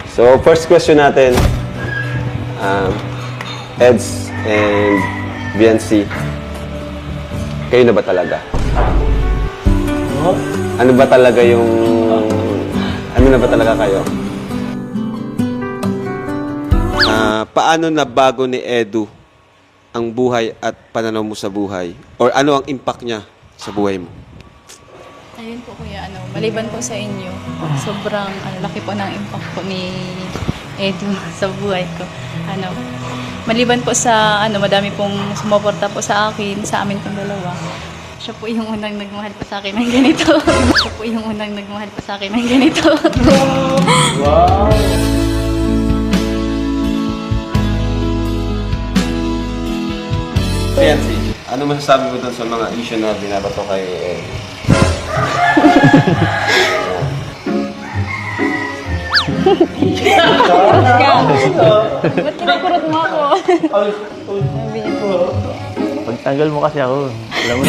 So, first question natin, Eds and BNC, kayo na ba talaga? Ano ba talaga yung... Ano na ba talaga kayo? Paano nabago ni Edu ang buhay at pananaw mo sa buhay? Or ano ang impact niya sa buhay mo? Ayun po kuya, maliban po sa inyo, sobrang laki po ng impact po ni Edu sa buhay ko. Maliban po sa madami pong sumuporta po sa akin, sa amin pong dalawa. Siya po yung unang nagmahal po sa akin ng ganito. Siya po yung unang nagmahal po sa akin ng ganito. Wow! BNC, ano masasabi mo dun sa mga issue na binabato kay Edu? Ba't kinakurot mo ako? Pagtanggal mo kasi ako. Alam mo